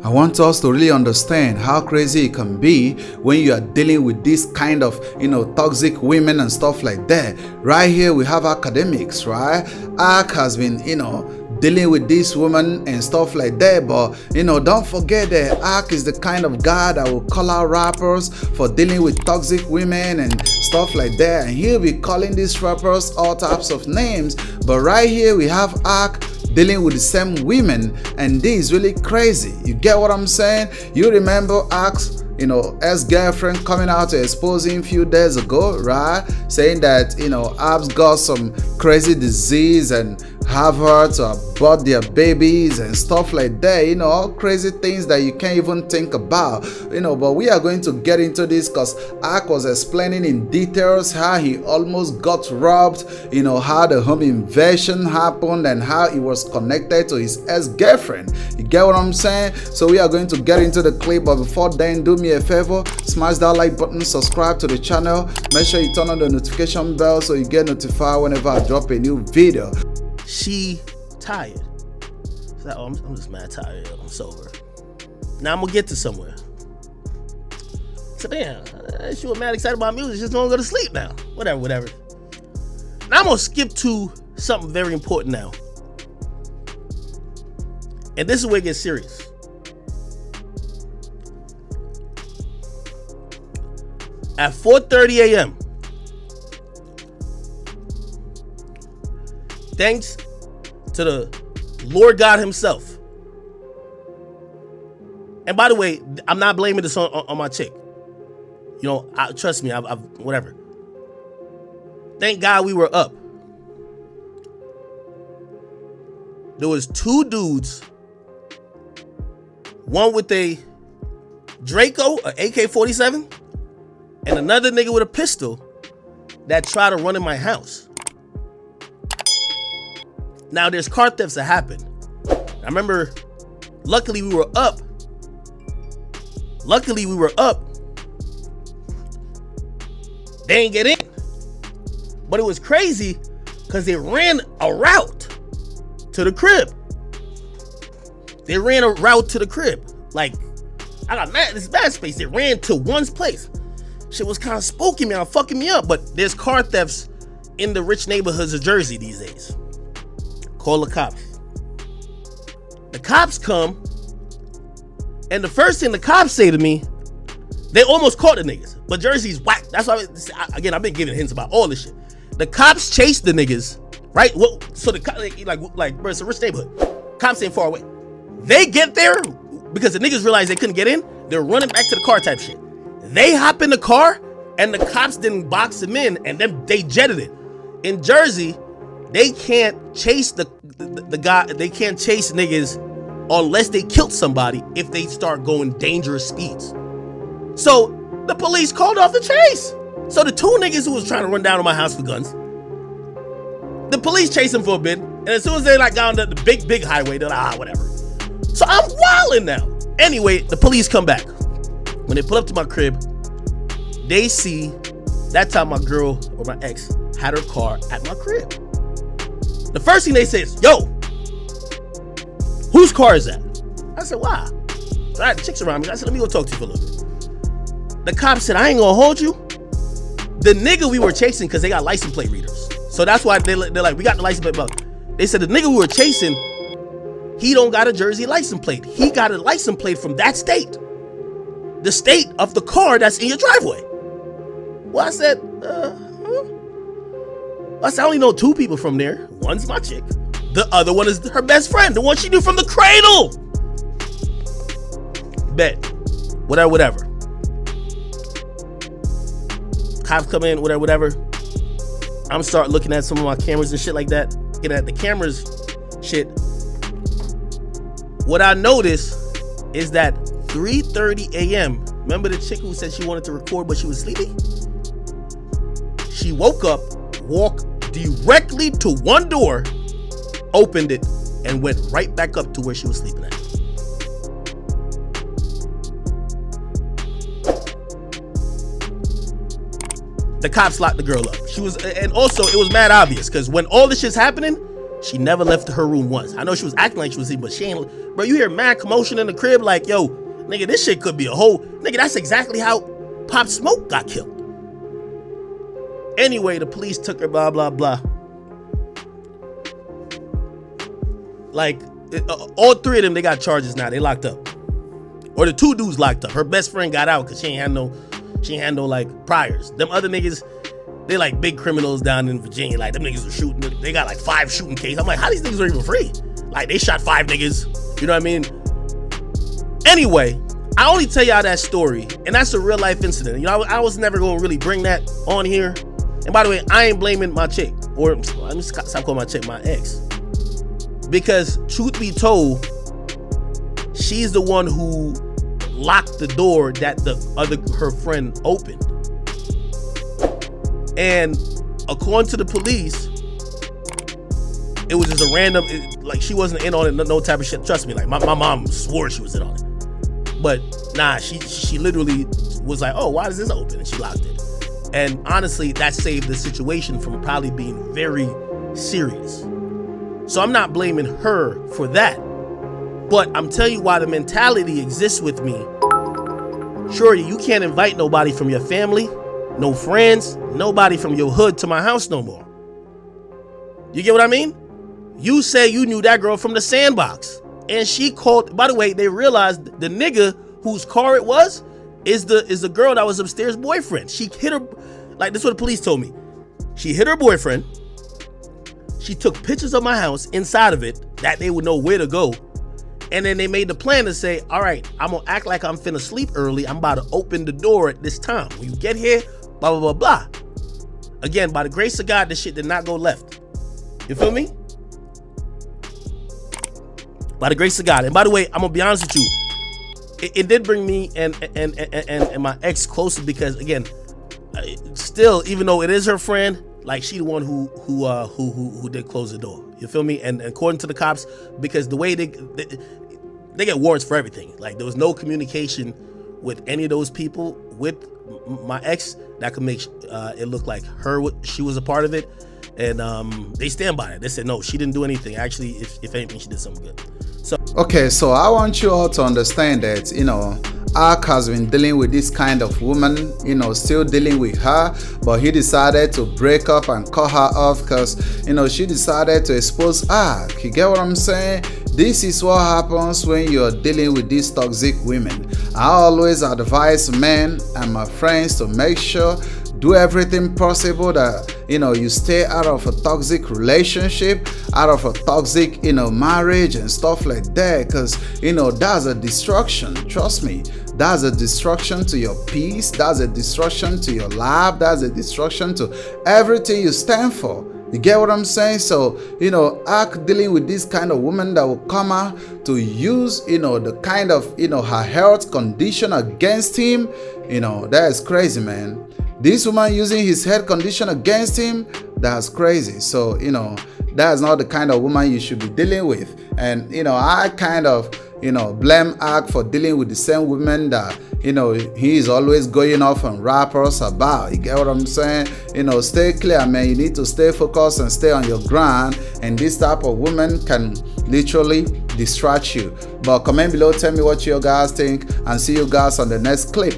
I want us to really understand how crazy it can be when you are dealing with this kind of, toxic women and stuff like that. Right here we have Akademiks, right? Ak has been, dealing with this woman and stuff like that, but don't forget that Ak is the kind of guy that will call out rappers for dealing with toxic women and stuff like that, and he'll be calling these rappers all types of names. But right here we have Ak dealing with the same women, and this is really crazy. You get what I'm saying? You remember Ak's ex-girlfriend coming out to expose him a few days ago, right? Saying that Ab's got some crazy disease and have her to abort their babies and stuff like that, all crazy things that you can't even think about, but we are going to get into this because Ak was explaining in details how he almost got robbed, how the home invasion happened and how he was connected to his ex-girlfriend. You get what I'm saying? So we are going to get into the clip, but before then, do me a favor, smash that like button, subscribe to the channel, make sure you turn on the notification bell so you get notified whenever I drop a new video. She tired. She's like, oh, I'm just mad tired. I'm sober. Now I'm gonna get to somewhere. So damn, she was mad excited about music. Just don't go to sleep now. Whatever. Now I'm gonna skip to something very important now. And this is where it gets serious. At 4:30 a.m., thanks to the Lord God himself. And by the way, I'm not blaming this on my chick. Trust me, I've whatever. Thank God we were up. There was two dudes, one with a Draco, an AK-47, and another nigga with a pistol that tried to run in my house. Now there's car thefts that happen. I remember, luckily we were up. They didn't get in. But it was crazy because they ran a route to the crib. Like, I got this bad space. They ran to one's place. Shit was kind of spooky, man, fucking me up. But there's car thefts in the rich neighborhoods of Jersey these days. Call the cops. The cops come, and the first thing the cops say to me, they almost caught the niggas, but Jersey's whack. That's why, again, I've been giving hints about all this shit. The cops chase the niggas, right? Well, so the bro, it's a rich neighborhood. Cops ain't far away. They get there because the niggas realized they couldn't get in. They're running back to the car type shit. They hop in the car, and the cops didn't box them in, and then they jetted it. In Jersey, they can't chase the guy. They can't chase niggas unless they killed somebody if they start going dangerous speeds. So the police called off the chase. So the two niggas who was trying to run down on my house with guns, the police chased them for a bit, and as soon as they got on the big highway, they're like, whatever. So I'm wilding now. Anyway, the police come back. When they pull up to my crib, they see that time my girl or my ex had her car at my crib. The first thing they say is, yo, whose car is that? I said, why? So I had chicks around me. I said, let me go talk to you for a little bit. The cop said, I ain't gonna hold you. The nigga we were chasing, because they got license plate readers. So that's why they're like, we got the license plate. But they said the nigga we were chasing, he don't got a Jersey license plate. He got a license plate from that state. The state of the car that's in your driveway. Well, I said, I only know two people from there. One's my chick. The other one is her best friend, the one she knew from the cradle. Bet. Whatever. Cops come in, whatever. I'm start looking at some of my cameras and shit like that. Looking at the cameras shit. What I noticed is that 3:30 a.m. Remember the chick who said she wanted to record but she was sleepy? She woke up, walked directly to one door, opened it, and went right back up to where she was sleeping at. The cops locked the girl up. She was, and also it was mad obvious because when all this shit's happening, She never left her room once. I know she was acting like she was sleeping, but she ain't. Bro, you hear mad commotion in the crib like, yo, nigga, this shit could be a whole. Nigga, that's exactly how Pop Smoke got killed. Anyway, the police took her, blah, blah, blah. Like, all three of them, they got charges now. They locked up. Or the two dudes locked up. Her best friend got out because she ain't had no like priors. Them other niggas, they like big criminals down in Virginia. Like them niggas were shooting. They got like 5 shooting cases. I'm like, how these niggas are even free? Like they shot 5 niggas. You know what I mean? Anyway, I only tell y'all that story, and that's a real life incident. You know, I was never gonna really bring that on here. And by the way, I ain't blaming my chick, or let me stop calling my chick my ex, because truth be told, she's the one who locked the door that her friend opened. And according to the police, it was just a random, like she wasn't in on it, no type of shit. Trust me, like my mom swore she was in on it. But nah, she literally was like, oh, why is this open? And she locked it. And honestly, that saved the situation from probably being very serious. So I'm not blaming her for that. But I'm telling you why the mentality exists with me. Shorty, you can't invite nobody from your family, no friends, nobody from your hood to my house no more. You get what I mean? You say you knew that girl from the sandbox. And she called, by the way, they realized the nigga whose car it was is the girl that was upstairs' boyfriend. She hit her, like this is what the police told me. She hit her boyfriend. She took pictures of my house inside of it that they would know where to go. And then they made the plan to say, all right, I'm gonna act like I'm finna sleep early. I'm about to open the door at this time. When you get here, blah, blah, blah, blah. Again, by the grace of God, this shit did not go left. You feel me? By the grace of God. And by the way, I'm gonna be honest with you. It did bring me and my ex closer because, again, still, even though it is her friend, like she the one who did close the door. You feel me? And according to the cops, because the way they get warrants for everything. Like there was no communication with any of those people with my ex that could make it look like she was a part of it. And they stand by it. They said no, she didn't do anything. Actually, if anything, she did something good. So okay, so I want you all to understand that, you know, Ak has been dealing with this kind of woman, you know, still dealing with her, but he decided to break up and cut her off because, you know, she decided to expose Ak. You get what I'm saying? This is what happens when you're dealing with these toxic women. I always advise men and my friends to make sure, do everything possible that, you know, you stay out of a toxic relationship, out of a toxic, you know, marriage and stuff like that, because, you know, that's a destruction. Trust me, that's a destruction to your peace, that's a destruction to your life, that's a destruction to everything you stand for. You get what I'm saying? So, you know, Ak dealing with this kind of woman that will come out to use, you know, the kind of, you know, her health condition against him, you know, that is crazy, man. This woman using his health condition against him, that's crazy. So, you know, that's not the kind of woman you should be dealing with. And, you know, I kind of, you know, blame Ak for dealing with the same women that, you know, he is always going off on rappers about. You get what I'm saying? You know, stay clear, man. You need to stay focused and stay on your grind. And this type of woman can literally distract you. But comment below, tell me what you guys think, and see you guys on the next clip.